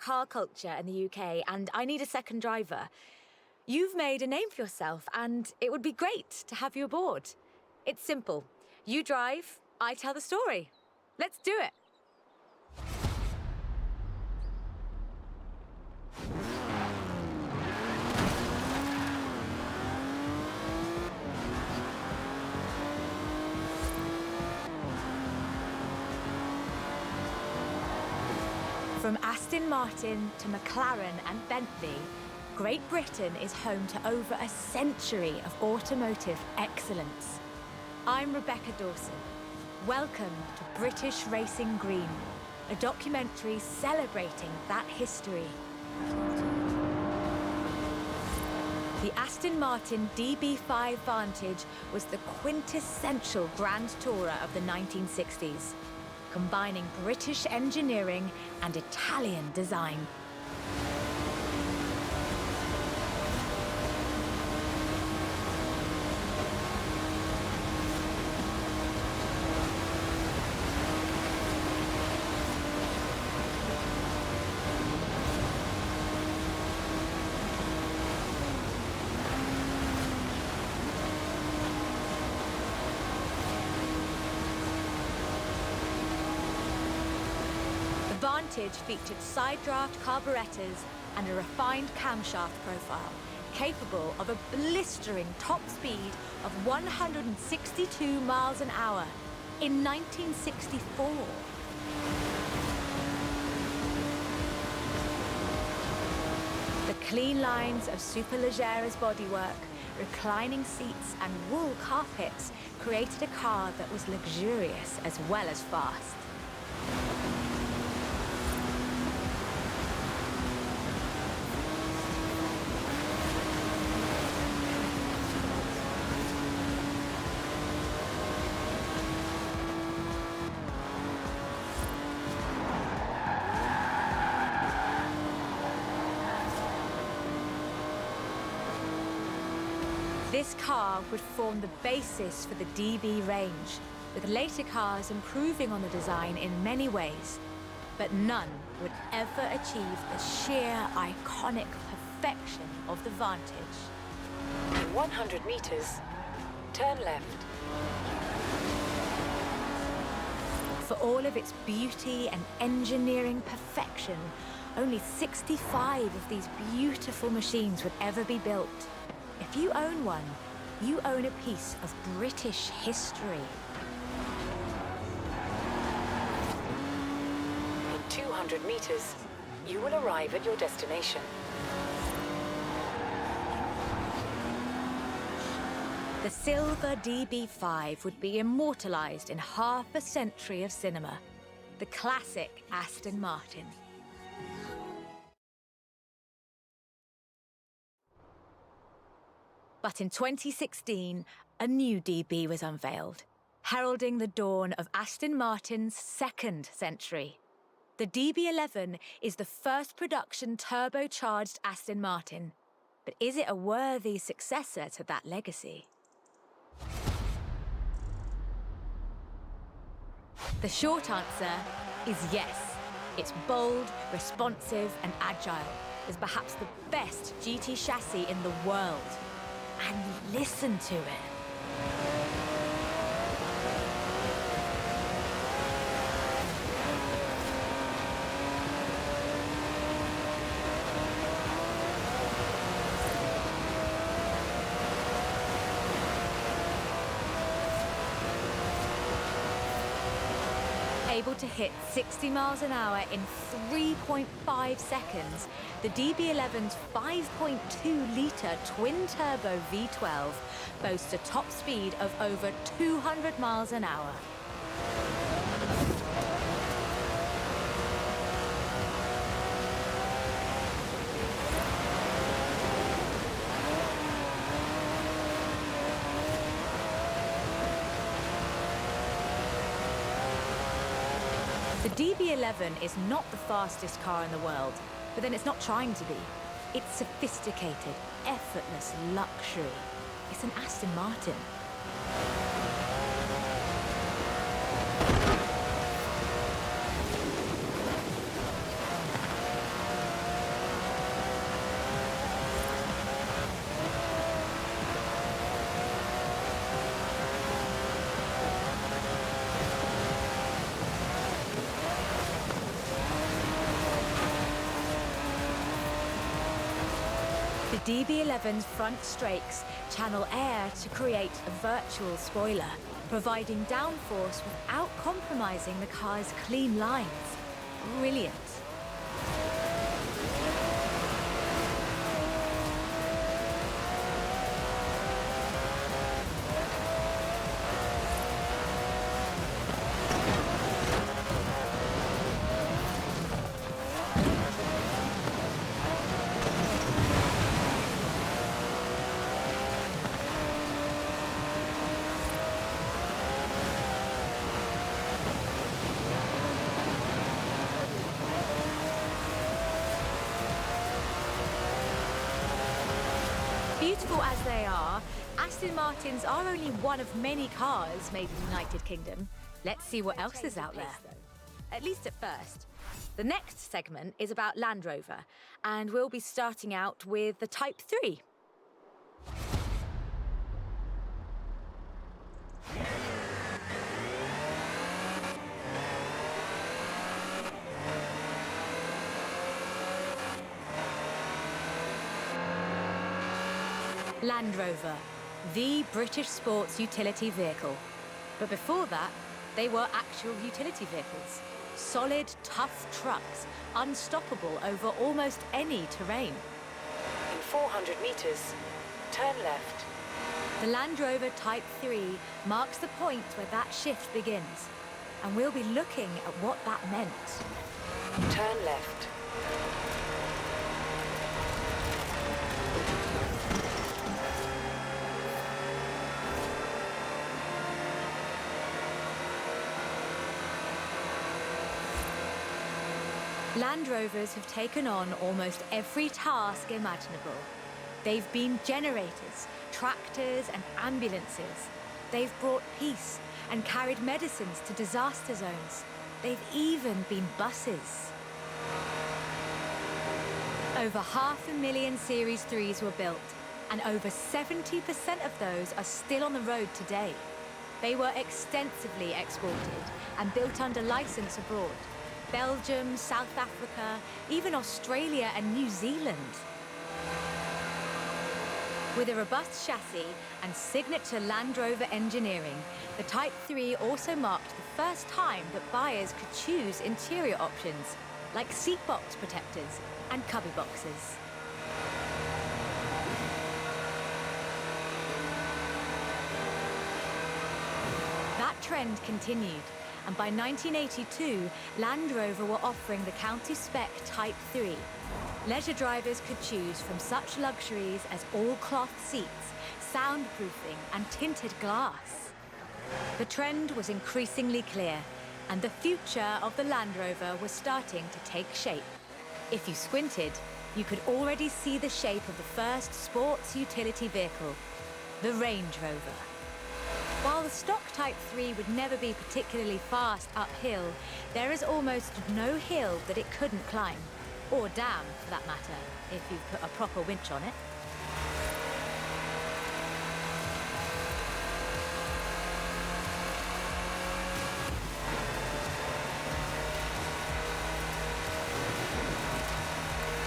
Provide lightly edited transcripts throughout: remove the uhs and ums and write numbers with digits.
car culture in the UK, and I need a second driver. You've made a name for yourself, and it would be great to have you aboard. It's simple. You drive, I tell the story. Let's do it. From Aston Martin to McLaren and Bentley, Great Britain is home to over a century of automotive excellence. I'm Rebecca Dawson. Welcome to British Racing Green, a documentary celebrating that history. The Aston Martin DB5 Vantage was the quintessential Grand Tourer of the 1960s, combining British engineering and Italian design. Vantage featured side-draft carburetors and a refined camshaft profile, capable of a blistering top speed of 162 miles an hour in 1964. The clean lines of Superleggera's bodywork, reclining seats and wool carpets created a car that was luxurious as well as fast. This car would form the basis for the DB range, with later cars improving on the design in many ways. But none would ever achieve the sheer iconic perfection of the Vantage. In 100 meters, turn left. For all of its beauty and engineering perfection, only 65 of these beautiful machines would ever be built. If you own one, you own a piece of British history. In 200 meters, you will arrive at your destination. The silver DB5 would be immortalized in half a century of cinema. The classic Aston Martin. But in 2016, a new DB was unveiled, heralding the dawn of Aston Martin's second century. The DB11 is the first production turbocharged Aston Martin, but is it a worthy successor to that legacy? The short answer is yes. It's bold, responsive, and agile. It's perhaps the best GT chassis in the world. And listen to it. Able to hit 60 miles an hour in 3.5 seconds, the DB11's 5.2-litre twin-turbo V12 boasts a top speed of over 200 miles an hour. The DB11 is not the fastest car in the world, but then it's not trying to be. It's sophisticated, effortless luxury. It's an Aston Martin. The DB11's front strakes channel air to create a virtual spoiler, providing downforce without compromising the car's clean lines. Brilliant. Beautiful as they are, Aston Martins are only one of many cars made in the United Kingdom. Let's see what else is out there. At least at first. The next segment is about Land Rover, and we'll be starting out with the Type 3. Land Rover, the British sports utility vehicle. But before that, they were actual utility vehicles. Solid, tough trucks, unstoppable over almost any terrain. In 400 meters, turn left. The Land Rover Type 3 marks the point where that shift begins. And we'll be looking at what that meant. Turn left. Land Rovers have taken on almost every task imaginable. They've been generators, tractors and ambulances. They've brought peace and carried medicines to disaster zones. They've even been buses. Over 500,000 Series 3s were built, and over 70% of those are still on the road today. They were extensively exported and built under license abroad. Belgium, South Africa, even Australia and New Zealand. With a robust chassis and signature Land Rover engineering, the Type 3 also marked the first time that buyers could choose interior options, like seat box protectors and cubby boxes. That trend continued. And by 1982, Land Rover were offering the county-spec Type 3. Leisure drivers could choose from such luxuries as all-cloth seats, soundproofing, and tinted glass. The trend was increasingly clear, and the future of the Land Rover was starting to take shape. If you squinted, you could already see the shape of the first sports utility vehicle, the Range Rover. While the stock Type 3 would never be particularly fast uphill, there is almost no hill that it couldn't climb. Or down, for that matter, if you put a proper winch on it.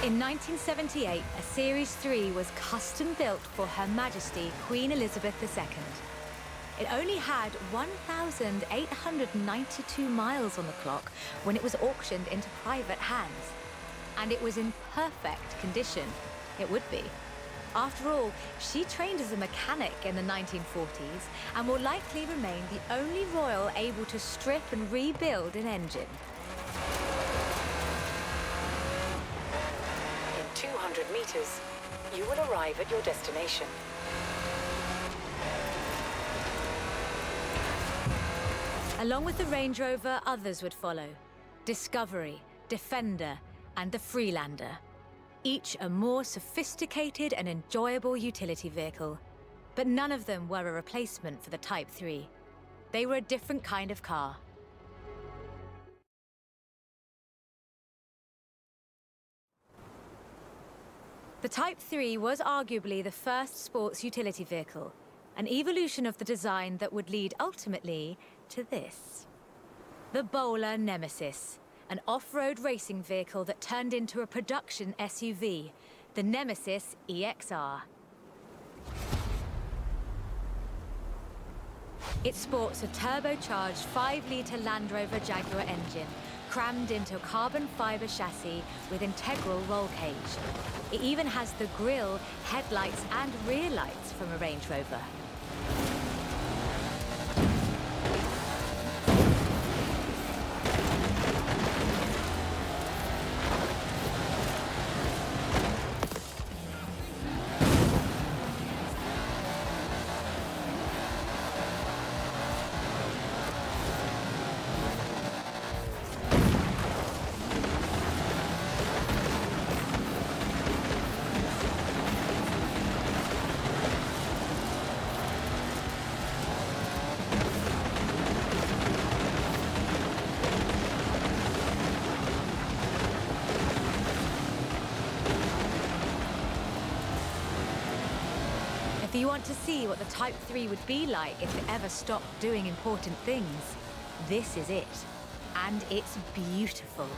In 1978, a Series 3 was custom built for Her Majesty Queen Elizabeth II. It only had 1,892 miles on the clock when it was auctioned into private hands. And it was in perfect condition. It would be. After all, she trained as a mechanic in the 1940s and will likely remain the only royal able to strip and rebuild an engine. In 200 meters, you will arrive at your destination. Along with the Range Rover, others would follow. Discovery, Defender, and the Freelander. Each a more sophisticated and enjoyable utility vehicle. But none of them were a replacement for the Type 3. They were a different kind of car. The Type 3 was arguably the first sports utility vehicle, an evolution of the design that would lead ultimately to this. The Bowler Nemesis, an off-road racing vehicle that turned into a production SUV, the Nemesis EXR. It sports a turbocharged 5-litre Land Rover Jaguar engine, crammed into a carbon fibre chassis with integral roll cage. It even has the grille, headlights and rear lights from a Range Rover. If you want to see what the Type 3 would be like if it ever stopped doing important things, this is it. And it's beautiful.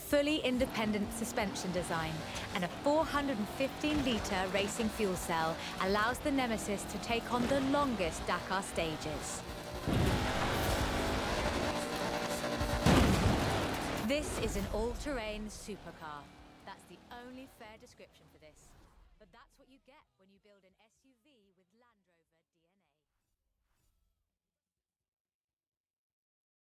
Fully independent suspension design and a 415-litre racing fuel cell allows the Nemesis to take on the longest Dakar stages. This is an all-terrain supercar. That's the only fair description for this. But that's what you get when you build an SUV.